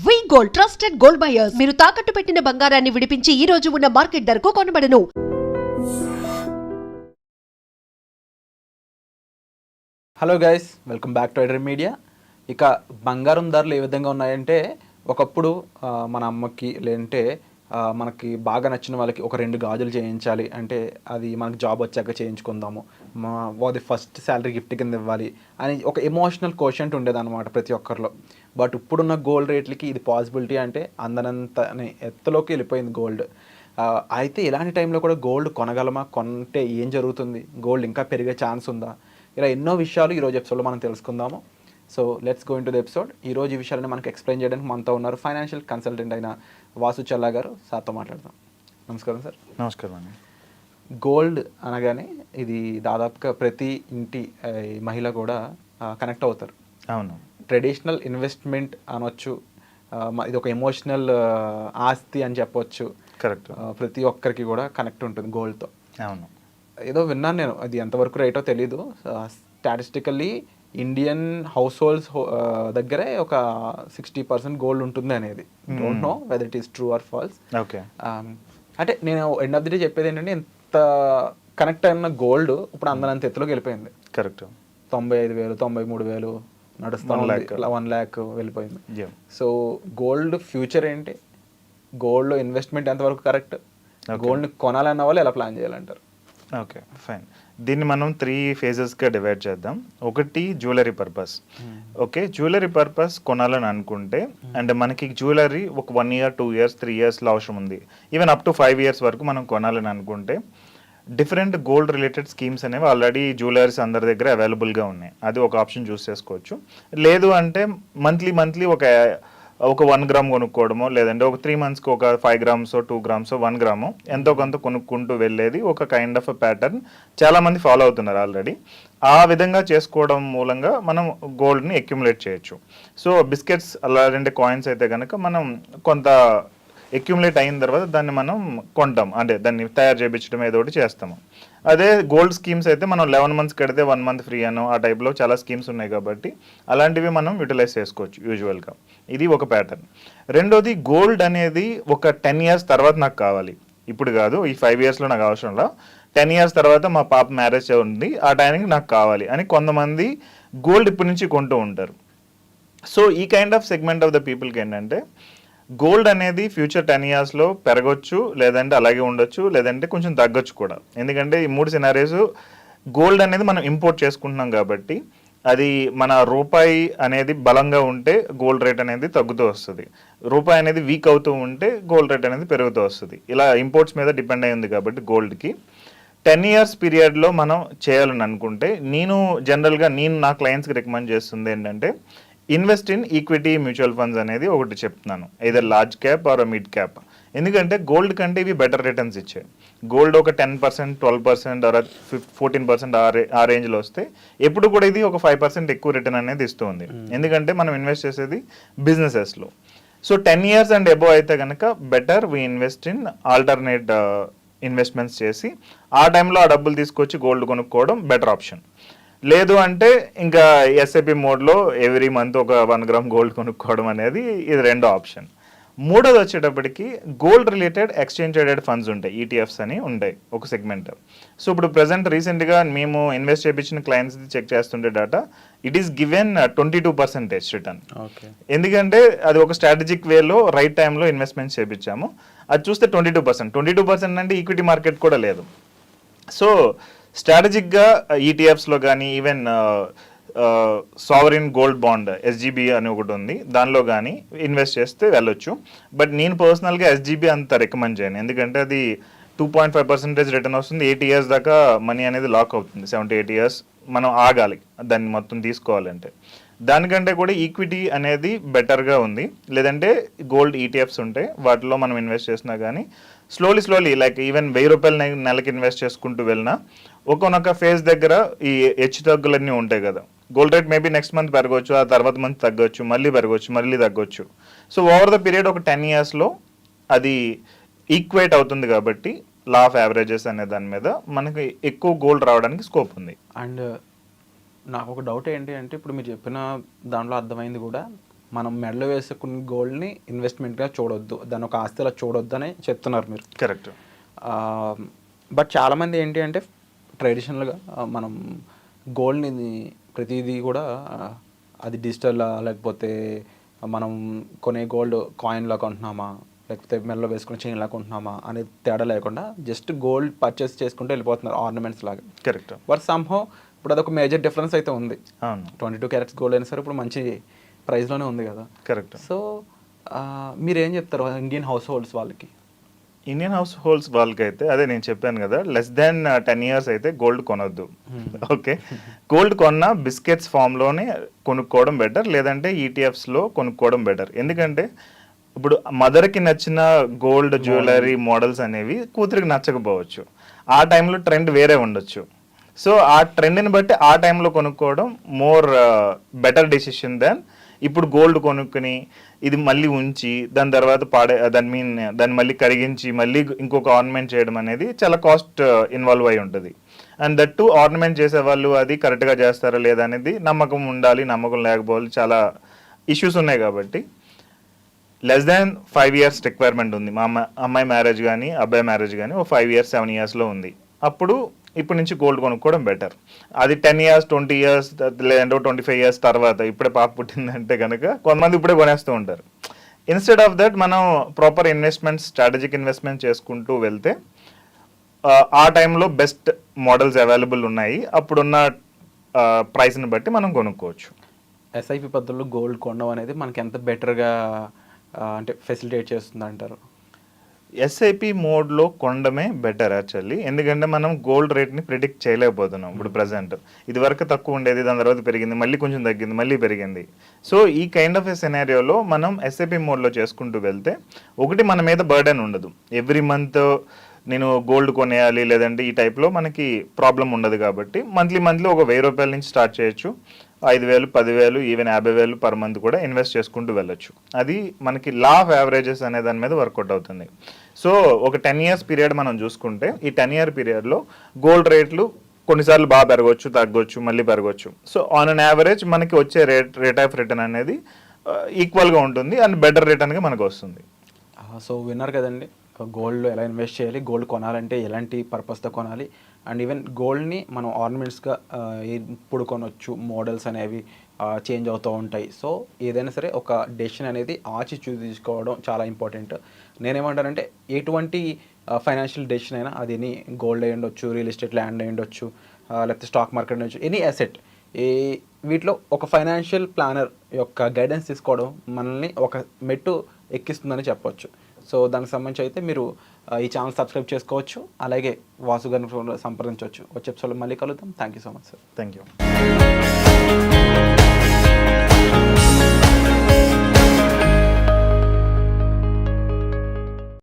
Gold trusted gold buyers మీరు తాకట్టు పెట్టిన బంగారాన్ని విడిపించి ఈ రోజు ఉన్న మార్కెట్ ధరకు కొనబడను. Hello guys, welcome back to iDream Media. ఇక బంగారం ధరలు ఏ విధంగా ఉన్నాయంటే, ఒకప్పుడు మన అమ్మకి లేదంటే మనకి బాగా నచ్చిన వాళ్ళకి ఒక 2 గాజులు చేయించాలి అంటే అది మనకి జాబ్ వచ్చాక చేయించుకుందాము, అది ఫస్ట్ శాలరీ గిఫ్ట్ కింద ఇవ్వాలి అని ఒక ఎమోషనల్ కోషెంట్ ఉండేదన్నమాట ప్రతి ఒక్కరిలో. బట్ ఇప్పుడున్న గోల్డ్ రేట్లకి ఇది పాసిబిలిటీ అంటే అందనంత ఎత్తులోకి వెళ్ళిపోయింది గోల్డ్. అయితే ఇలాంటి టైంలో కూడా గోల్డ్ కొనగలమా, కొంటే ఏం జరుగుతుంది, గోల్డ్ ఇంకా పెరిగే ఛాన్స్ ఉందా, ఇలా ఎన్నో విషయాలు ఈరోజు ఎపిసోడ్లో మనం తెలుసుకుందాము. So let's go in to the episode. ఈరోజు ఈ విషయాలను మనకు ఎక్స్ప్లెయిన్ చేయడానికి మనతో ఉన్నారు ఫైనాన్షియల్ కన్సల్టెంట్ అయిన వాసు చల్లా గారు. సార్తో మాట్లాడదాం. నమస్కారం సార్. నమస్కారం అండి. గోల్డ్ అనగానే ఇది దాదాపుగా ప్రతి ఇంటి మహిళ కూడా కనెక్ట్ అవుతారు. అవును, ట్రెడిషనల్ ఇన్వెస్ట్మెంట్ అనొచ్చు, ఇది ఒక ఎమోషనల్ ఆస్తి అని చెప్పొచ్చు. కరెక్ట్. ప్రతి ఒక్కరికి కూడా కనెక్ట్ ఉంటుంది గోల్డ్తో. అవును, ఏదో విన్నాను నేను, అది ఎంతవరకు రైటో తెలీదు. స్టాటిస్టికల్లీ ఇండియన్ హౌస్ హోల్డ్స్ దగ్గరే ఒక 60% గోల్డ్ ఉంటుంది అనేది. Don't know whether it is true or false. Okay. అంటే నేను ఎండ్ ఆఫ్ ది డే చెప్పేది ఏంటంటే, ఇంత కనెక్ట్ అయిన గోల్డ్ ఇప్పుడు అందరంత ఎత్తులోకి వెళ్ళిపోయింది. కరెక్ట్. 95,000 93,000 నడుస్తా 1 lakh వెళ్ళిపోయింది. సో గోల్డ్ ఫ్యూచర్ ఏంటి, గోల్డ్లో ఇన్వెస్ట్మెంట్ ఎంతవరకు కరెక్ట్, గోల్డ్ని కొనాలన్న వాళ్ళు ఎలా ప్లాన్ చేయాలంటారు? Okay, fine. దీన్ని మనం 3 phases-గా డివైడ్ చేద్దాం. ఒకటి jewellery purpose. Okay, jewellery purpose కొనాలని అనుకుంటే అండ్ మనకి జ్యువెలరీ ఒక 1 year 2 years 3 yearsలో అవసరం ఉంది, ఈవెన్ అప్ టు 5 years వరకు మనం కొనాలని అనుకుంటే డిఫరెంట్ గోల్డ్ రిలేటెడ్ స్కీమ్స్ అనేవి ఆల్రెడీ జ్యువెలర్స్ అందరి దగ్గర అవైలబుల్గా ఉన్నాయి. అది ఒక ఆప్షన్ చూస్ చేసుకోవచ్చు. లేదు అంటే మంత్లీ ఒక 1 gram కొనుక్కోవడమో, లేదంటే ఒక 3 monthsకి ఒక 5 grams 2 grams 1 gram ఎంతో కొంత కొనుక్కుంటూ వెళ్ళేది ఒక కైండ్ ఆఫ్ ప్యాటర్న్ చాలామంది ఫాలో అవుతున్నారు ఆల్రెడీ. ఆ విధంగా చేసుకోవడం మూలంగా మనం గోల్డ్ని అక్యుములేట్ చేయొచ్చు. సో బిస్కెట్స్ అలాంటి కాయిన్స్ అయితే కనుక మనం కొంత అక్యుములేట్ అయిన తర్వాత దాన్ని మనం కొంటాం, అంటే దాన్ని తయారు చేయించడం ఏదో ఒకటి చేస్తాము. అదే గోల్డ్ స్కీమ్స్ అయితే మనం 11 months కడితే 1 month ఫ్రీ అనో ఆ టైప్లో చాలా స్కీమ్స్ ఉన్నాయి కాబట్టి అలాంటివి మనం యూటిలైజ్ చేసుకోవచ్చు యూజువల్గా. ఇది ఒక ప్యాటర్న్. రెండోది, గోల్డ్ అనేది ఒక 10 years తర్వాత నాకు కావాలి, ఇప్పుడు కాదు ఈ 5 yearsలో నాకు అవసరంలా, 10 years తర్వాత మా పాప మ్యారేజ్ ఉంది ఆ టైంకి నాకు కావాలి అని కొంతమంది గోల్డ్ ఇప్పటి నుంచి కొంటూ ఉంటారు. సో ఈ kind of segment of the పీపుల్కి ఏంటంటే గోల్డ్ అనేది ఫ్యూచర్ 10 yearsలో పెరగచ్చు, లేదంటే అలాగే ఉండొచ్చు, లేదంటే కొంచెం తగ్గొచ్చు కూడా. ఎందుకంటే ఈ 3 scenarios గోల్డ్ అనేది మనం ఇంపోర్ట్ చేసుకుంటున్నాం కాబట్టి అది మన రూపాయి అనేది బలంగా ఉంటే గోల్డ్ రేట్ అనేది తగ్గుతూ వస్తుంది, రూపాయి అనేది వీక్ అవుతూ ఉంటే గోల్డ్ రేట్ అనేది పెరుగుతూ వస్తుంది. ఇలా ఇంపోర్ట్స్ మీద డిపెండ్ అయి ఉంది కాబట్టి గోల్డ్కి 10 years పీరియడ్లో మనం చేయాలని అనుకుంటే నేను జనరల్గా నా క్లయింట్స్కి రికమెండ్ చేస్తుంది ఏంటంటే invest in equity mutual funds అనేది ఒకటి చెప్తున్నాను, either large cap or mid cap. ఎందుకంటే గోల్డ్ కంటే ఇవి బెటర్ రిటర్న్స్ ఇచ్చాయి. గోల్డ్ ఒక 10% 12% ఆర్ 14% ఆ రేంజ్లో వస్తే ఎప్పుడు కూడా ఇది ఒక 5% ఎక్కువ రిటర్న్ అనేది ఇస్తుంది. ఎందుకంటే మనం ఇన్వెస్ట్ చేసేది బిజినెసెస్లో. సో 10 years అండ్ అబోవ్ అయితే కనుక better we invest in alternate investments చేసి ఆ టైంలో ఆ డబ్బులు తీసుకొచ్చి గోల్డ్ కొనుక్కోవడం బెటర్ ఆప్షన్. లేదు అంటే ఇంకా ఎస్ఐపి మోడ్లో ఎవ్రీ మంత్ ఒక 1 gram గోల్డ్ కొనుక్కోవడం అనేది ఇది రెండో ఆప్షన్. మూడోది వచ్చేటప్పటికి gold related exchange traded funds ఉంటాయి, ఈటీఎఫ్స్ అని ఉంటాయి ఒక సెగ్మెంట్. సో ఇప్పుడు ప్రజెంట్ రీసెంట్గా మేము ఇన్వెస్ట్ చేయించిన క్లయింట్స్ చెక్ చేస్తుంటే data it is given 22% return. ఎందుకంటే అది ఒక స్ట్రాటజిక్ వేలో రైట్ టైంలో ఇన్వెస్ట్మెంట్స్ చేయించాము. అది చూస్తే 22% అంటే ఈక్విటీ మార్కెట్ కూడా లేదు. సో స్ట్రాటజిక్గా ఈటీఎఫ్స్లో కానీ even sovereign gold bond SGB అని ఒకటి ఉంది, దానిలో కానీ ఇన్వెస్ట్ చేస్తే వెళ్ళొచ్చు. బట్ నేను పర్సనల్గా ఎస్జీబీ అంత రికమెండ్ చేయను, ఎందుకంటే అది 2.5% రిటర్న్ వస్తుంది, 8 years దాకా మనీ అనేది లాక్ అవుతుంది. 7-8 years మనం ఆగాలి దాన్ని మొత్తం తీసుకోవాలంటే. దానికంటే కూడా ఈక్విటీ అనేది బెటర్గా ఉంది. లేదంటే గోల్డ్ ఈటీఎఫ్స్ ఉంటాయి, వాటిలో మనం ఇన్వెస్ట్ చేసినా కానీ స్లోలీ లైక్ ఈవెన్ 1000 రూపాయలు నెలకి ఇన్వెస్ట్ చేసుకుంటూ వెళ్ళినా ఒకనొక ఫేజ్ దగ్గర ఈ హెచ్చు తగ్గులన్నీ ఉంటాయి కదా. Gold rate maybe next month పెరగవచ్చు, ఆ తర్వాత మంత్ తగ్గొచ్చు, మళ్ళీ పెరగవచ్చు, మళ్ళీ తగ్గొచ్చు. సో ఓవర్ ద పీరియడ్ ఒక 10 yearsలో అది ఈక్వేట్ అవుతుంది కాబట్టి లా ఆఫ్ యావరేజెస్ అనే దాని మీద మనకి ఎక్కువ గోల్డ్ రావడానికి స్కోప్ ఉంది. అండ్ నాకు ఒక డౌట్ ఏంటి అంటే, ఇప్పుడు మీరు చెప్పిన దాంట్లో అర్థమైంది కూడా మనం మెడలో వేసుకున్న గోల్డ్ని ఇన్వెస్ట్మెంట్గా చూడొద్దు, దాని ఒక ఆస్తిలా చూడొద్దు అని చెప్తున్నారు మీరు. కరెక్ట్. బట్ చాలామంది ఏంటి అంటే ట్రెడిషనల్గా మనం గోల్డ్ని ప్రతిదీ కూడా అది డిజిటల్ లేకపోతే మనం కొనే గోల్డ్ కాయిన్లా కొంటున్నామా లేకపోతే మెడలో వేసుకునే చైన్లా కొంటున్నామా అనేది తేడా లేకుండా జస్ట్ గోల్డ్ పర్చేస్ చేసుకుంటూ వెళ్ళిపోతున్నారు ఆర్నమెంట్స్ లాగా. కరెక్ట్. బట్ సమ్హౌ ఇప్పుడు అదొక మేజర్ డిఫరెన్స్ అయితే ఉంది. అవును. 22 క్యారెట్స్ గోల్డ్ అయినా సరే ఇప్పుడు మంచి ప్రైస్లోనే ఉంది కదా. కరెక్ట్. సో మీరేం చెప్తారు ఇండియన్ హౌస్ హోల్డ్స్ వాళ్ళకి? ఇండియన్ హౌస్ హోల్డ్స్ వాళ్ళకైతే అదే నేను చెప్పాను కదా, లెస్ దాన్ 10 years అయితే గోల్డ్ కొనొద్దు. ఓకే, గోల్డ్ కొన్న బిస్కెట్స్ ఫామ్లోనే కొనుక్కోవడం బెటర్, లేదంటే ఈటీఎఫ్స్లో కొనుక్కోవడం బెటర్. ఎందుకంటే ఇప్పుడు మదర్కి నచ్చిన గోల్డ్ జ్యువెలరీ మోడల్స్ అనేవి కూతురికి నచ్చకపోవచ్చు, ఆ టైంలో ట్రెండ్ వేరే ఉండొచ్చు. సో ఆ ట్రెండ్ని బట్టి ఆ టైంలో కొనుక్కోవడం మోర్ బెటర్ డెసిషన్ దాన్ ఇప్పుడు గోల్డ్ కొనుక్కుని ఇది మళ్ళీ ఉంచి దాని తర్వాత దాన్ని మళ్ళీ కరిగించి మళ్ళీ ఇంకొక ఆర్నమెంట్ చేయడం అనేది చాలా కాస్ట్ ఇన్వాల్వ్ అయి ఉంటుంది. అండ్ దట్ టు ఆర్నమెంట్ చేసే వాళ్ళు అది కరెక్ట్గా చేస్తారా లేదా అనేది నమ్మకం ఉండాలి, నమ్మకం లేకపోవాలి, చాలా ఇష్యూస్ ఉన్నాయి. కాబట్టి లెస్ దాన్ 5 years రిక్వైర్మెంట్ ఉంది. మా అమ్మాయి మ్యారేజ్ కానీ అబ్బాయి మ్యారేజ్ కానీ ఓ 5 years 7 yearsలో ఉంది. అప్పుడు ఇప్పటి నుంచి గోల్డ్ కొనుక్కోవడం బెటర్. అది 10 years 20 years లేదంటే 25 years తర్వాత ఇప్పుడే పాప పుట్టిందంటే కనుక కొంతమంది ఇప్పుడే కొనేస్తూ ఉంటారు. ఇన్స్టెడ్ ఆఫ్ దట్ మనం ప్రాపర్ ఇన్వెస్ట్మెంట్, స్ట్రాటజిక్ ఇన్వెస్ట్మెంట్ చేసుకుంటూ వెళ్తే ఆ టైంలో బెస్ట్ మోడల్స్ అవైలబుల్ ఉన్నాయి, అప్పుడున్న ప్రైస్ని బట్టి మనం కొనుక్కోవచ్చు. ఎస్ఐపి పద్ధతిలో గోల్డ్ కొనడం అనేది మనకి ఎంత బెటర్గా అంటే ఫెసిలిటేట్ చేస్తుంది అంటారు? ఎస్ఐపి మోడ్లో కొనడమే బెటర్ యాక్చువల్లీ. ఎందుకంటే మనం గోల్డ్ రేట్ని ప్రిడిక్ట్ చేయలేకపోతున్నాం ఇప్పుడు ప్రజెంట్. ఇది వరకు తక్కువ ఉండేది, దాని తర్వాత పెరిగింది, మళ్ళీ కొంచెం తగ్గింది, మళ్ళీ పెరిగింది. సో ఈ కైండ్ ఆఫ్ ఎ సినారియోలో మనం ఎస్ఐపి మోడ్లో చేసుకుంటూ వెళ్తే ఒకటి మన మీద బర్డెన్ ఉండదు. ఎవ్రీ మంత్ నేను గోల్డ్ కొనేయాలి లేదంటే ఈ టైప్లో మనకి ప్రాబ్లం ఉండదు. కాబట్టి మంత్లీ ఒక 1000 రూపాయల నుంచి స్టార్ట్ చేయొచ్చు, 5,000 10,000 ఈవెన్ 50,000 పర్ మంత్ కూడా ఇన్వెస్ట్ చేసుకుంటూ వెళ్ళొచ్చు. అది మనకి లా ఆఫ్ యావరేజెస్ అనే దాని మీద వర్కౌట్ అవుతుంది. సో ఒక 10 years పీరియడ్ మనం చూసుకుంటే ఈ 10 year పీరియడ్లో గోల్డ్ రేట్లు కొన్నిసార్లు బాగా పెరగవచ్చు, తగ్గొచ్చు, మళ్ళీ పెరగవచ్చు. సో ఆన్ అన్ యావరేజ్ మనకి వచ్చే రేట్ ఆఫ్ రిటర్న్ అనేది ఈక్వల్గా ఉంటుంది అండ్ బెటర్ రిటర్న్గా మనకు వస్తుంది. సో విన్నారు కదండి, గోల్డ్లో ఎలా ఇన్వెస్ట్ చేయాలి, గోల్డ్ కొనాలంటే ఎలాంటి పర్పస్తో కొనాలి, అండ్ ఈవెన్ గోల్డ్ని మనం ఆర్నమెంట్స్గా ఇప్పుడు కొనవచ్చు, మోడల్స్ అనేవి చేంజ్ అవుతూ ఉంటాయి. సో ఏదైనా సరే ఒక డెసిషన్ అనేది ఆచి తీసుకోవడం చాలా ఇంపార్టెంట్. నేనేమంటానంటే ఎటువంటి ఫైనాన్షియల్ డెసిషన్ అయినా అది ఎనీ గోల్డ్ అయి ఉండొచ్చు, రియల్ ఎస్టేట్ ల్యాండ్ అయి ఉండొచ్చు, లేకపోతే స్టాక్ మార్కెట్ ఉండొచ్చు, ఎనీ అసెట్, వీటిలో ఒక ఫైనాన్షియల్ ప్లానర్ యొక్క గైడెన్స్ తీసుకోవడం మనల్ని ఒక మెట్టు ఎక్కిస్తుందని చెప్పొచ్చు. సో దానికి సంబంధించి అయితే మీరు ఈ ఛానల్ సబ్స్క్రైబ్ చేసుకోవచ్చు, అలాగే వాసు గారిని సంప్రదించవచ్చు. వచ్చే ఎపిసోడ్లో మళ్ళీ కలుద్దాం. Thank you so much sir. Thank you.